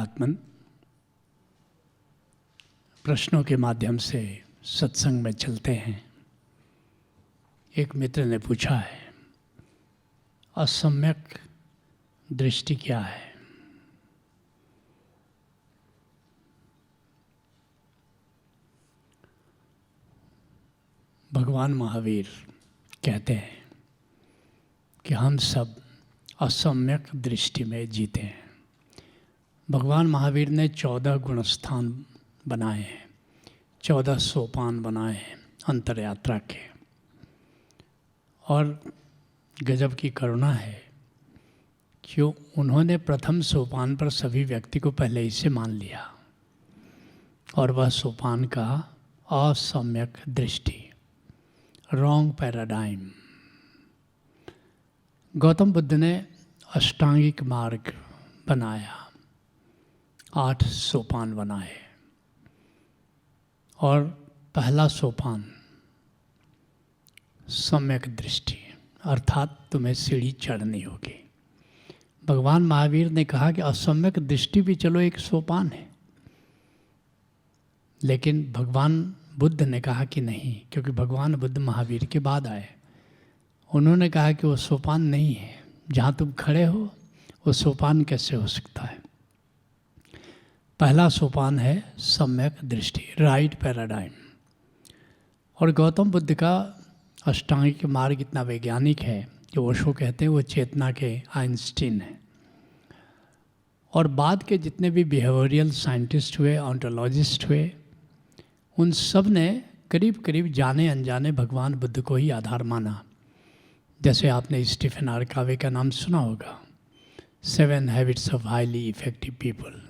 आत्मन प्रश्नों के माध्यम से सत्संग में चलते हैं। एक मित्र ने पूछा है, असम्यक दृष्टि क्या है? भगवान महावीर कहते हैं कि हम सब असम्यक दृष्टि में जीते हैं। भगवान महावीर ने 14 गुणस्थान बनाए हैं, 14 सोपान बनाए हैं अंतर यात्रा के। और गजब की करुणा है कि उन्होंने प्रथम सोपान पर सभी व्यक्ति को पहले ही से मान लिया, और वह सोपान का असम्यक दृष्टि, रॉन्ग पैराडाइम। गौतम बुद्ध ने अष्टांगिक मार्ग बनाया, 8 सोपान बनाए, और पहला सोपान सम्यक दृष्टि, अर्थात तुम्हें सीढ़ी चढ़नी होगी। भगवान महावीर ने कहा कि असम्यक दृष्टि भी चलो एक सोपान है, लेकिन भगवान बुद्ध ने कहा कि नहीं, क्योंकि भगवान बुद्ध महावीर के बाद आए। उन्होंने कहा कि वो सोपान नहीं है, जहाँ तुम खड़े हो वो सोपान कैसे हो सकता है। पहला सोपान है सम्यक दृष्टि, राइट पैराडाइम। और गौतम बुद्ध का अष्टांगिक मार्ग इतना वैज्ञानिक है कि ओशो कहते हैं वो चेतना के आइंस्टीन हैं। और बाद के जितने भी बिहेवियरल साइंटिस्ट हुए, ऑन्टोलॉजिस्ट हुए, उन सब ने करीब करीब जाने अनजाने भगवान बुद्ध को ही आधार माना। जैसे आपने स्टीफन आर कावे का नाम सुना होगा, 7 habits of highly effective people.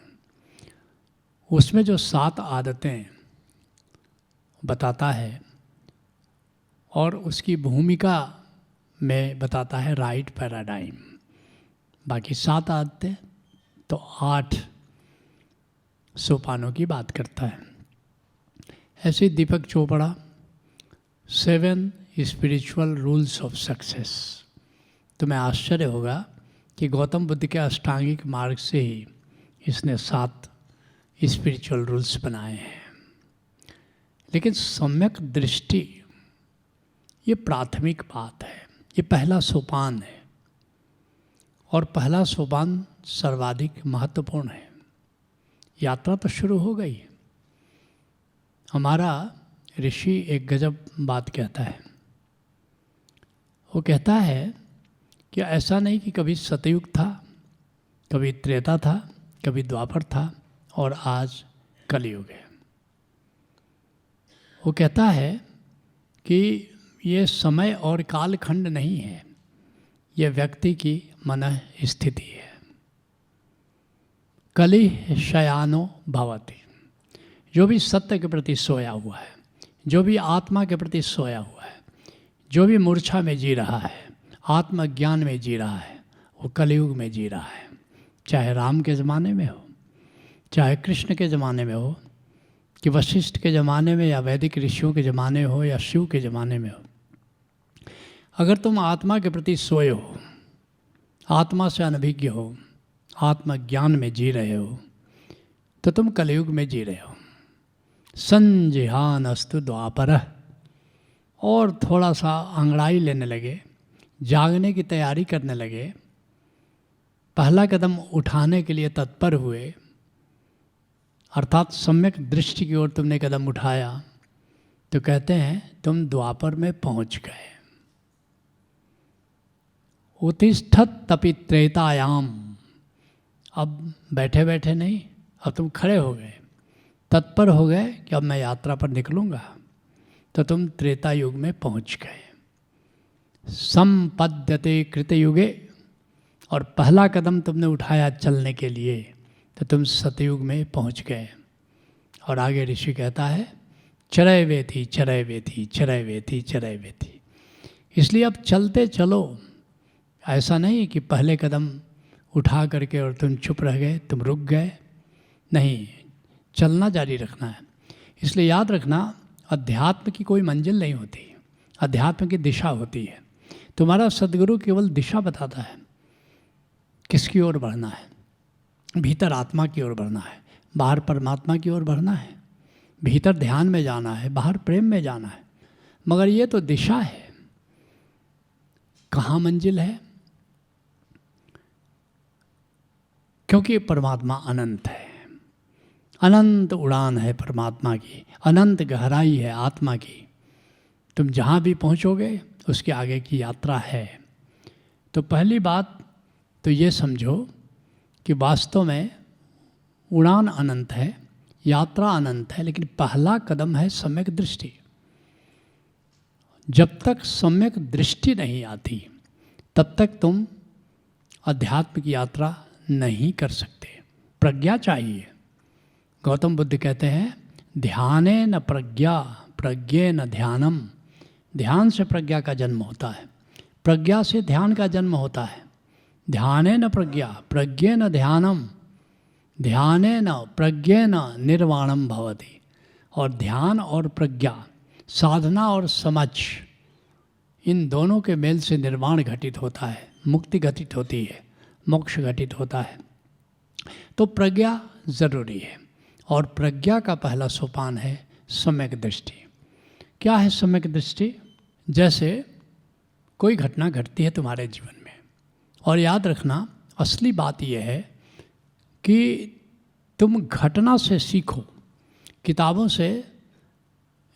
उसमें जो 7 आदतें बताता है और उसकी भूमिका में बताता है राइट पैराडाइम। बाकी 7 आदतें तो 8 सोपानों की बात करता है। ऐसे Deepak Chopra 7 spiritual rules of success. तुम्हें आश्चर्य होगा कि गौतम बुद्ध के अष्टांगिक मार्ग से ही इसने 7 स्पिरिचुअल रूल्स बनाए हैं। लेकिन सम्यक दृष्टि ये प्राथमिक बात है, ये पहला सोपान है, और पहला सोपान सर्वाधिक महत्वपूर्ण है। यात्रा तो शुरू हो गई। हमारा ऋषि एक गजब बात कहता है। वो कहता है कि ऐसा नहीं कि कभी सतयुग था, कभी त्रेता था, कभी द्वापर था, और आज कलयुग है। वो कहता है कि ये समय और कालखंड नहीं है, यह व्यक्ति की मन स्थिति है। कलि शयानो भवति। जो भी सत्य के प्रति सोया हुआ है, जो भी आत्मा के प्रति सोया हुआ है, जो भी मूर्छा में जी रहा है, आत्मज्ञान में जी रहा है, वो कलयुग में जी रहा है। चाहे राम के ज़माने में हो, चाहे कृष्ण के ज़माने में हो, कि वशिष्ठ के ज़माने में, या वैदिक ऋषियों के ज़माने हो, या शिव के ज़माने में हो। अगर तुम आत्मा के प्रति सोए हो, आत्मा से अनभिज्ञ हो, आत्मज्ञान में जी रहे हो, तो तुम कलयुग में जी रहे हो। संजिहान अस्तु द्वापर। और थोड़ा सा अंगड़ाई लेने लगे, जागने की तैयारी करने लगे, पहला कदम उठाने के लिए तत्पर हुए, अर्थात सम्यक दृष्टि की ओर तुमने कदम उठाया, तो कहते हैं तुम द्वापर में पहुंच गए। उत्तिष्ठत तपि त्रेतायाम। अब बैठे बैठे नहीं, अब तुम खड़े हो गए, तत्पर हो गए कि अब मैं यात्रा पर निकलूँगा, तो तुम त्रेता युग में पहुंच गए। संपद्यते कृतयुगे। और पहला कदम तुमने उठाया चलने के लिए, तो तुम सतयुग में पहुंच गए। और आगे ऋषि कहता है चरय वेथी चरय वेथी चरय वेथी चरय वेथी। इसलिए अब चलते चलो। ऐसा नहीं कि पहले कदम उठा करके और तुम चुप रह गए, तुम रुक गए। नहीं, चलना जारी रखना है। इसलिए याद रखना, अध्यात्म की कोई मंजिल नहीं होती, अध्यात्म की दिशा होती है। तुम्हारा सद्गुरु केवल दिशा बताता है, किसकी ओर बढ़ना है। भीतर आत्मा की ओर बढ़ना है, बाहर परमात्मा की ओर बढ़ना है, भीतर ध्यान में जाना है, बाहर प्रेम में जाना है। मगर ये तो दिशा है, कहाँ मंजिल है? क्योंकि परमात्मा अनंत है, अनंत उड़ान है परमात्मा की, अनंत गहराई है आत्मा की। तुम जहाँ भी पहुँचोगे उसके आगे की यात्रा है। तो पहली बात तो ये समझो कि वास्तव में उड़ान अनंत है, यात्रा अनंत है, लेकिन पहला कदम है सम्यक दृष्टि। जब तक सम्यक दृष्टि नहीं आती तब तक तुम अध्यात्म की यात्रा नहीं कर सकते। प्रज्ञा चाहिए। गौतम बुद्ध कहते हैं ध्याने न प्रज्ञा प्रज्ञे न ध्यानम। ध्यान से प्रज्ञा का जन्म होता है, प्रज्ञा से ध्यान का जन्म होता है। ध्याने न प्रज्ञा प्रज्ञे न ध्यानम, ध्याने न प्रज्ञे न निर्वाणम भवति। और ध्यान और प्रज्ञा, साधना और समझ, इन दोनों के मेल से निर्वाण घटित होता है, मुक्ति घटित होती है, मोक्ष घटित होता है। तो प्रज्ञा ज़रूरी है और प्रज्ञा का पहला सोपान है सम्यक दृष्टि। क्या है सम्यक दृष्टि? जैसे कोई घटना घटती है तुम्हारे जीवन में, और याद रखना असली बात यह है कि तुम घटना से सीखो। किताबों से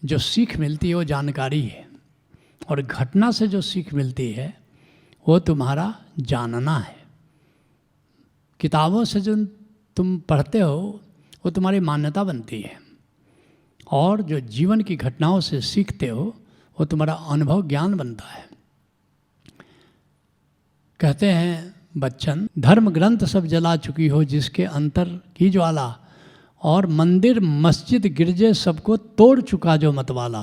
जो सीख मिलती है वो जानकारी है, और घटना से जो सीख मिलती है वो तुम्हारा जानना है। किताबों से जो तुम पढ़ते हो वो तुम्हारी मान्यता बनती है, और जो जीवन की घटनाओं से सीखते हो वो तुम्हारा अनुभव ज्ञान बनता है। कहते हैं बच्चन, धर्म ग्रंथ सब जला चुकी हो जिसके अंतर की ज्वाला, और मंदिर मस्जिद गिरजे सबको तोड़ चुका जो मतवाला।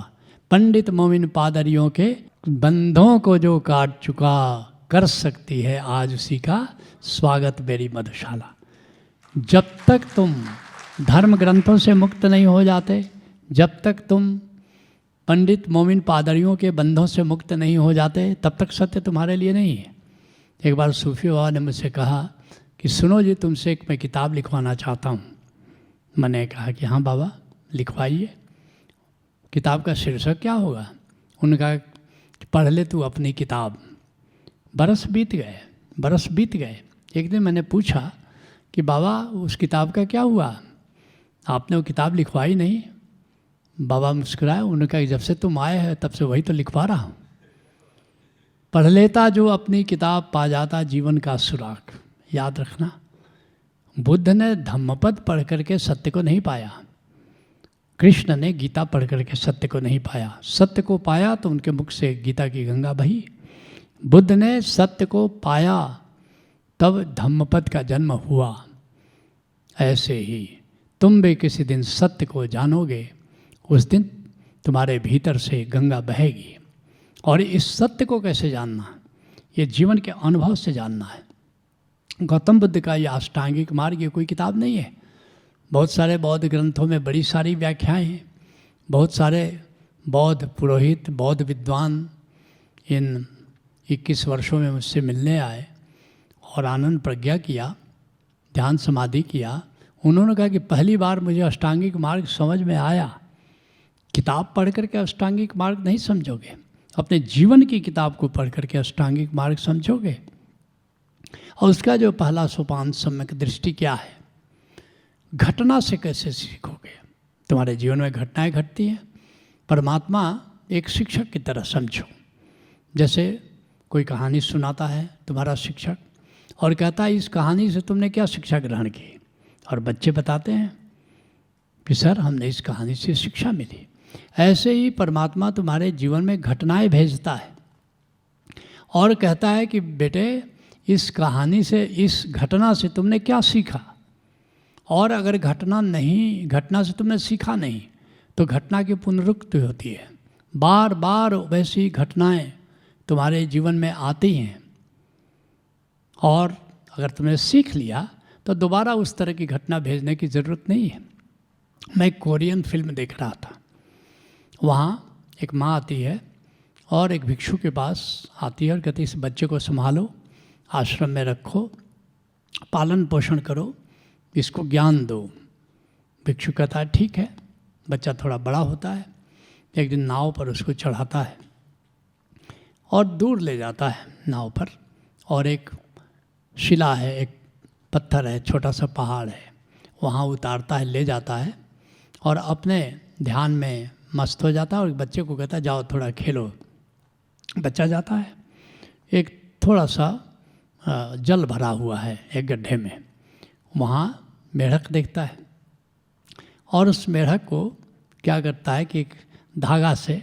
पंडित मोमिन पादरियों के बंधों को जो काट चुका, कर सकती है आज उसी का स्वागत मेरी मधुशाला। जब तक तुम धर्म ग्रंथों से मुक्त नहीं हो जाते, जब तक तुम पंडित मोमिन पादरियों के बंधों से मुक्त नहीं हो जाते, तब तक सत्य तुम्हारे लिए नहीं है। एक बार सूफी बाबा ने मुझसे कहा कि सुनो जी, तुमसे एक मैं किताब लिखवाना चाहता हूँ। मैंने कहा कि हाँ बाबा लिखवाइए। किताब का शीर्षक क्या होगा? उन्होंने कहा पढ़ ले तू अपनी किताब। बरस बीत गए। एक दिन मैंने पूछा कि बाबा उस किताब का क्या हुआ, आपने वो किताब लिखवाई नहीं? बाबा मुस्कुराए। उन्होंने कहा जब से तुम आए हैं तब से वही तो लिखवा रहा हूँ। पढ़ लेता जो अपनी किताब पा जाता जीवन का सुराग। याद रखना, बुद्ध ने धम्मपद पढ़ करके सत्य को नहीं पाया, कृष्ण ने गीता पढ़ करके सत्य को नहीं पाया। सत्य को पाया तो उनके मुख से गीता की गंगा बही। बुद्ध ने सत्य को पाया तब धम्मपद का जन्म हुआ। ऐसे ही तुम भी किसी दिन सत्य को जानोगे, उस दिन तुम्हारे भीतर से गंगा बहेगी। और इस सत्य को कैसे जानना? ये जीवन के अनुभव से जानना है। गौतम बुद्ध का ये अष्टांगिक मार्ग ये कोई किताब नहीं है। बहुत सारे बौद्ध ग्रंथों में बड़ी सारी व्याख्याएं हैं। बहुत सारे बौद्ध पुरोहित, बौद्ध विद्वान इन 21 वर्षों में मुझसे मिलने आए और आनंद प्रज्ञा किया, ध्यान समाधि किया। उन्होंने कहा कि पहली बार मुझे अष्टांगिक मार्ग समझ में आया। किताब पढ़ करके अष्टांगिक मार्ग नहीं समझोगे, अपने जीवन की किताब को पढ़ करके अष्टांगिक मार्ग समझोगे। और उसका जो पहला सोपान सम्यक दृष्टि क्या है? घटना से कैसे सीखोगे? तुम्हारे जीवन में घटनाएं घटती हैं, परमात्मा एक शिक्षक की तरह समझो। जैसे कोई कहानी सुनाता है तुम्हारा शिक्षक और कहता है इस कहानी से तुमने क्या शिक्षा ग्रहण की, और बच्चे बताते हैं कि सर हमने इस कहानी से शिक्षा मिली। ऐसे ही परमात्मा तुम्हारे जीवन में घटनाएं भेजता है और कहता है कि बेटे इस कहानी से, इस घटना से तुमने क्या सीखा। और अगर घटना से तुमने सीखा नहीं तो घटना की पुनरुक्ति होती है। बार बार वैसी घटनाएं तुम्हारे जीवन में आती हैं, और अगर तुमने सीख लिया तो दोबारा उस तरह की घटना भेजने की ज़रूरत नहीं है। मैं एक कोरियन फिल्म देख रहा था। वहाँ एक माँ आती है और एक भिक्षु के पास आती है और कहती है इस बच्चे को संभालो, आश्रम में रखो, पालन पोषण करो, इसको ज्ञान दो। भिक्षु कहता है ठीक है। बच्चा थोड़ा बड़ा होता है, एक दिन नाव पर उसको चढ़ाता है और दूर ले जाता है नाव पर, और एक शिला है, एक पत्थर है, छोटा सा पहाड़ है, वहाँ उतारता है, ले जाता है और अपने ध्यान में मस्त हो जाता है और बच्चे को कहता है जाओ थोड़ा खेलो। बच्चा जाता है, एक थोड़ा सा जल भरा हुआ है एक गड्ढे में, वहाँ मेढक देखता है और उस मेढक को क्या करता है कि एक धागा से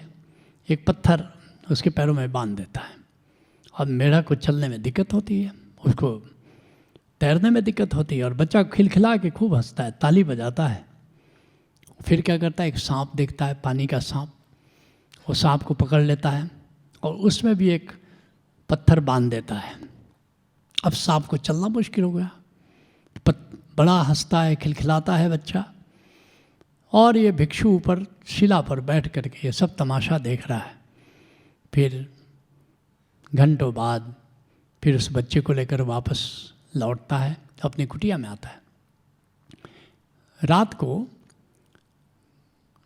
एक पत्थर उसके पैरों में बांध देता है। अब मेढक को चलने में दिक्कत होती है, उसको तैरने में दिक्कत होती है और बच्चा खिलखिला के खूब हंसता है, ताली बजाता है। फिर क्या करता है, एक सांप देखता है, पानी का सांप, वो सांप को पकड़ लेता है और उसमें भी एक पत्थर बांध देता है। अब सांप को चलना मुश्किल हो गया, बड़ा हंसता है, खिलखिलाता है बच्चा, और ये भिक्षु ऊपर शिला पर बैठ करके ये सब तमाशा देख रहा है। फिर घंटों बाद फिर उस बच्चे को लेकर वापस लौटता है, अपनी कुटिया में आता है। रात को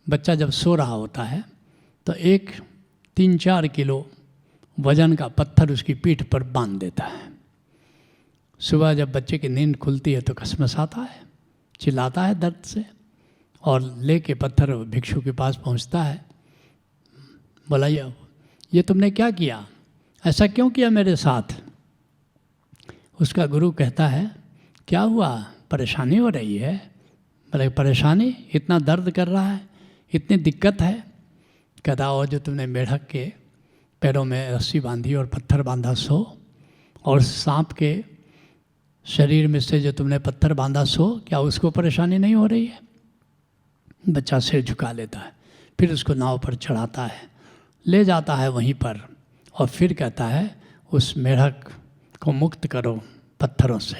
बच्चा जब सो रहा होता है तो एक 3-4 किलो वजन का पत्थर उसकी पीठ पर बांध देता है। सुबह जब बच्चे की नींद खुलती है तो कसमसाता है, चिल्लाता है दर्द से, और लेके पत्थर भिक्षु के पास पहुंचता है। बोला ये तुमने क्या किया, ऐसा क्यों किया मेरे साथ? उसका गुरु कहता है क्या हुआ, परेशानी हो रही है? बोले परेशानी, इतना दर्द कर रहा है, इतनी दिक्कत है? कहता और जो तुमने मेढक के पैरों में रस्सी बांधी और पत्थर बांधा सो, और सांप के शरीर में से जो तुमने पत्थर बांधा सो, क्या उसको परेशानी नहीं हो रही है? बच्चा सिर झुका लेता है, फिर उसको नाव पर चढ़ाता है, ले जाता है वहीं पर, और फिर कहता है उस मेढक को मुक्त करो पत्थरों से।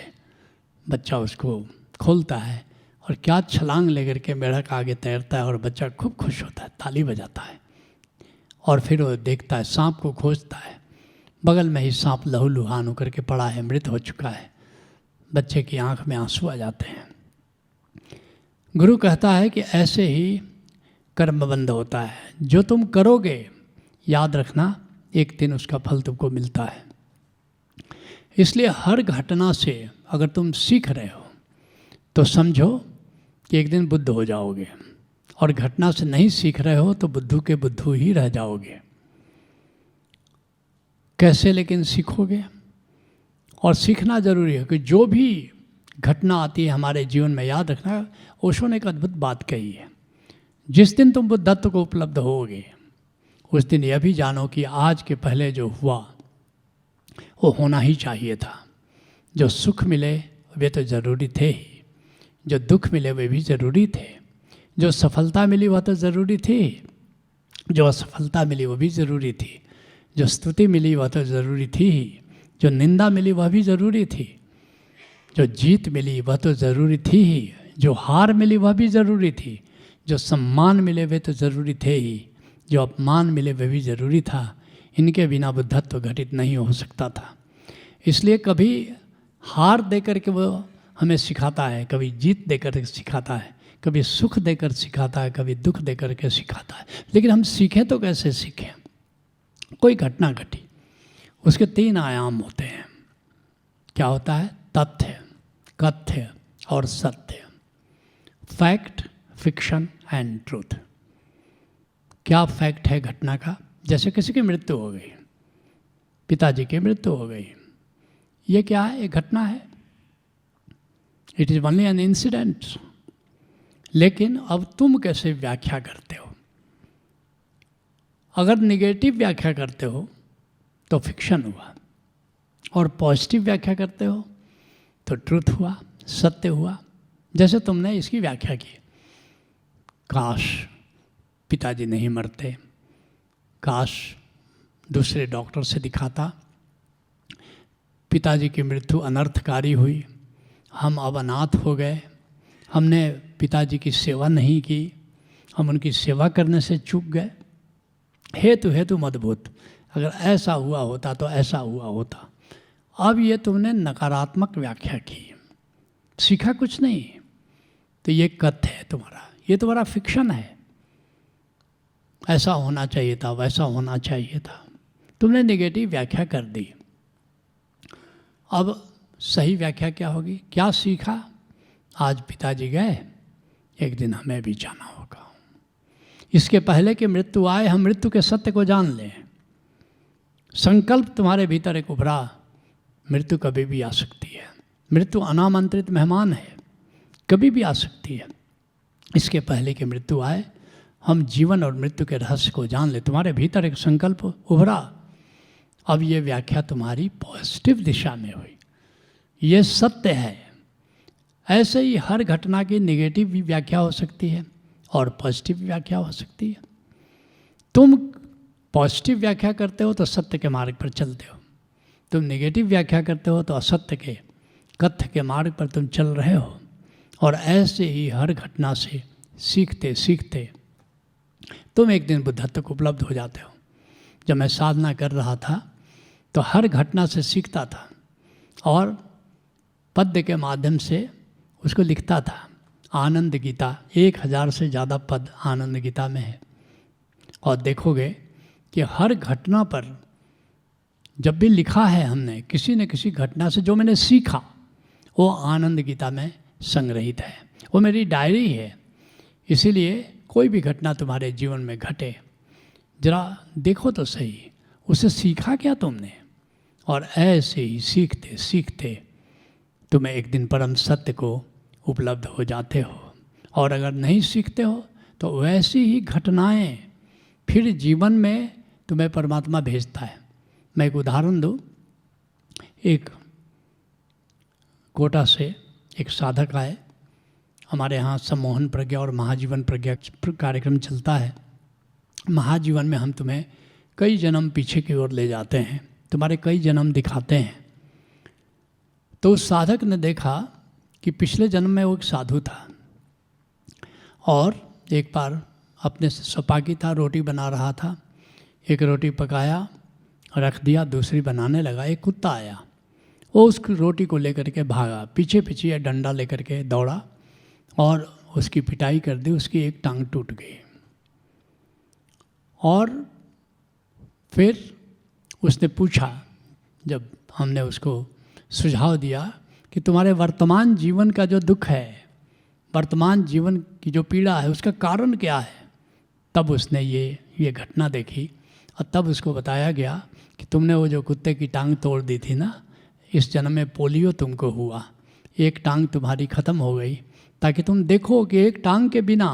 बच्चा उसको खोलता है और क्या छलांग लेकर के मेढक आगे तैरता है और बच्चा खूब खुश होता है, ताली बजाता है। और फिर वो देखता है, सांप को खोजता है, बगल में ही सांप लहूलुहान होकर के पड़ा है, मृत हो चुका है। बच्चे की आंख में आंसू आ जाते हैं। गुरु कहता है कि ऐसे ही कर्मबंध होता है, जो तुम करोगे याद रखना एक दिन उसका फल तुमको मिलता है। इसलिए हर घटना से अगर तुम सीख रहे हो तो समझो कि एक दिन बुद्ध हो जाओगे, और घटना से नहीं सीख रहे हो तो बुद्धू के बुद्धू ही रह जाओगे। कैसे लेकिन सीखोगे? और सीखना जरूरी है कि जो भी घटना आती है हमारे जीवन में, याद रखना ओशो ने एक अद्भुत बात कही है, जिस दिन तुम बुद्धत्व को उपलब्ध होगे उस दिन यह भी जानो कि आज के पहले जो हुआ वो होना ही चाहिए था। जो सुख मिले वे तो ज़रूरी थे ही, जो दुख मिले वे भी ज़रूरी थे, जो सफलता मिली वह तो ज़रूरी थी, जो असफलता मिली वह भी ज़रूरी थी, जो स्तुति मिली वह तो ज़रूरी थी ही, जो निंदा मिली वह भी ज़रूरी थी, जो जीत मिली वह तो ज़रूरी थी ही, जो हार मिली वह भी ज़रूरी थी, जो सम्मान मिले वे तो ज़रूरी थे ही, जो अपमान मिले वह भी ज़रूरी था। इनके बिना बुद्धत्व घटित नहीं हो सकता था। इसलिए कभी हार देकर के वो हमें सिखाता है, कभी जीत देकर के सिखाता है, कभी सुख देकर सिखाता है, कभी दुख देकर के सिखाता है। लेकिन हम सीखें तो कैसे सीखें? कोई घटना घटी, उसके 3 आयाम होते हैं। क्या होता है? तथ्य, कथ्य और सत्य। Fact, fiction and truth. क्या फैक्ट है घटना का? जैसे किसी की मृत्यु हो गई, पिताजी की मृत्यु हो गई, ये क्या है? एक घटना है, it is only an incident. लेकिन अब तुम कैसे व्याख्या करते हो? अगर निगेटिव व्याख्या करते हो तो फिक्शन हुआ, और पॉजिटिव व्याख्या करते हो तो ट्रूथ हुआ, सत्य हुआ। जैसे तुमने इसकी व्याख्या की, काश पिताजी नहीं मरते, काश दूसरे डॉक्टर से दिखाता, पिताजी की मृत्यु अनर्थकारी हुई, हम अब अनाथ हो गए, हमने पिताजी की सेवा नहीं की, हम उनकी सेवा करने से चूक गए। हेतु हेतु मदभूत, अगर ऐसा हुआ होता तो ऐसा हुआ होता। अब ये तुमने नकारात्मक व्याख्या की, सीखा कुछ नहीं। तो ये कथ्य है तुम्हारा, ये तुम्हारा फिक्शन है। ऐसा होना चाहिए था, वैसा होना चाहिए था, तुमने नेगेटिव व्याख्या कर दी। अब सही व्याख्या क्या होगी? क्या सीखा? आज पिताजी गए, एक दिन हमें भी जाना होगा। इसके पहले कि मृत्यु आए हम मृत्यु के सत्य को जान लें। संकल्प तुम्हारे भीतर एक उभरा, मृत्यु कभी भी आ सकती है। मृत्यु अनामंत्रित मेहमान है, कभी भी आ सकती है। इसके पहले कि मृत्यु आए हम जीवन और मृत्यु के रहस्य को जान ले। तुम्हारे भीतर एक संकल्प उभरा। अब ये व्याख्या तुम्हारी पॉजिटिव दिशा में हुई, ये सत्य है। ऐसे ही हर घटना की नेगेटिव भी व्याख्या हो सकती है और पॉजिटिव व्याख्या हो सकती है। तुम पॉजिटिव व्याख्या करते हो तो सत्य के मार्ग पर चलते हो, तुम नेगेटिव व्याख्या करते हो तो असत्य के कथ्य के मार्ग पर तुम चल रहे हो। और ऐसे ही हर घटना से सीखते सीखते तुम एक दिन बुद्धत्व को उपलब्ध हो जाते हो। जब मैं साधना कर रहा था तो हर घटना से सीखता था और पद्य के माध्यम से उसको लिखता था। आनंद गीता 1000 से ज़्यादा पद आनंद गीता में है। और देखोगे कि हर घटना पर जब भी लिखा है हमने किसी न किसी घटना से, जो मैंने सीखा वो आनंद गीता में संग्रहित है। वो मेरी डायरी है। इसीलिए कोई भी घटना तुम्हारे जीवन में घटे, जरा देखो तो सही उसे सीखा क्या तुमने। और ऐसे ही सीखते सीखते तुम्हें एक दिन परम सत्य को उपलब्ध हो जाते हो। और अगर नहीं सीखते हो तो वैसी ही घटनाएं फिर जीवन में तुम्हें परमात्मा भेजता है। मैं एक उदाहरण दूँ। एक कोटा से एक साधक आए, हमारे यहाँ सम्मोहन प्रज्ञा और महाजीवन प्रज्ञा कार्यक्रम चलता है। महाजीवन में हम तुम्हें कई जन्म पीछे की ओर ले जाते हैं, तुम्हारे कई जन्म दिखाते हैं। तो उस साधक ने देखा कि पिछले जन्म में वो एक साधु था और एक बार अपने से सपाकी था, रोटी बना रहा था। एक रोटी पकाया, रख दिया, दूसरी बनाने लगा। एक कुत्ता आया, वो उस रोटी को लेकर के भागा, पीछे पीछे डंडा लेकर के दौड़ा और उसकी पिटाई कर दी। उसकी एक टांग टूट गई। और फिर उसने पूछा, जब हमने उसको सुझाव दिया कि तुम्हारे वर्तमान जीवन का जो दुख है, वर्तमान जीवन की जो पीड़ा है, उसका कारण क्या है, तब उसने ये घटना देखी। और तब उसको बताया गया कि तुमने वो जो कुत्ते की टांग तोड़ दी थी ना, इस जन्म में पोलियो तुमको हुआ, एक टांग तुम्हारी ख़त्म हो गई, ताकि तुम देखो कि एक टांग के बिना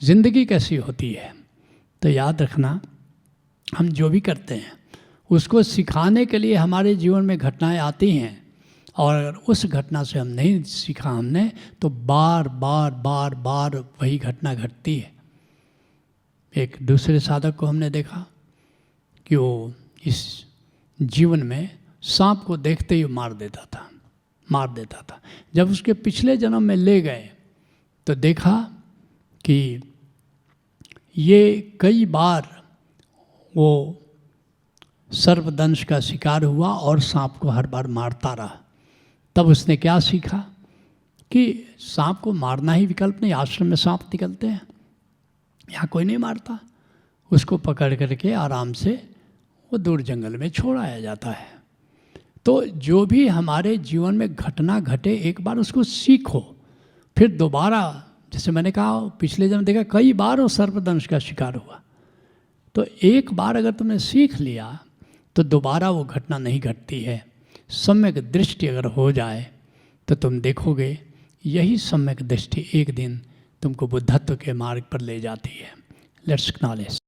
ज़िंदगी कैसी होती है। तो याद रखना, हम जो भी करते हैं उसको सिखाने के लिए हमारे जीवन में घटनाएं आती हैं। और अगर उस घटना से हम नहीं सीखा हमने, तो बार बार बार बार वही घटना घटती है। एक दूसरे साधक को हमने देखा कि वो इस जीवन में सांप को देखते ही मार देता था। जब उसके पिछले जन्म में ले गए तो देखा कि ये कई बार वो सर्पदंश का शिकार हुआ और सांप को हर बार मारता रहा। तब उसने क्या सीखा कि सांप को मारना ही विकल्प नहीं। आश्रम में सांप निकलते हैं, यहाँ कोई नहीं मारता। उसको पकड़ करके आराम से वो दूर जंगल में छोड़ आया जाता है। तो जो भी हमारे जीवन में घटना घटे, एक बार उसको सीखो, फिर दोबारा, जैसे मैंने कहा पिछले जन्म देखा कई बार वो सर्पदंश का शिकार हुआ। तो एक बार अगर तुमने सीख लिया तो दोबारा वो घटना नहीं घटती है। सम्यक दृष्टि अगर हो जाए तो तुम देखोगे यही सम्यक दृष्टि एक दिन तुमको बुद्धत्व के मार्ग पर ले जाती है। Let's acknowledge.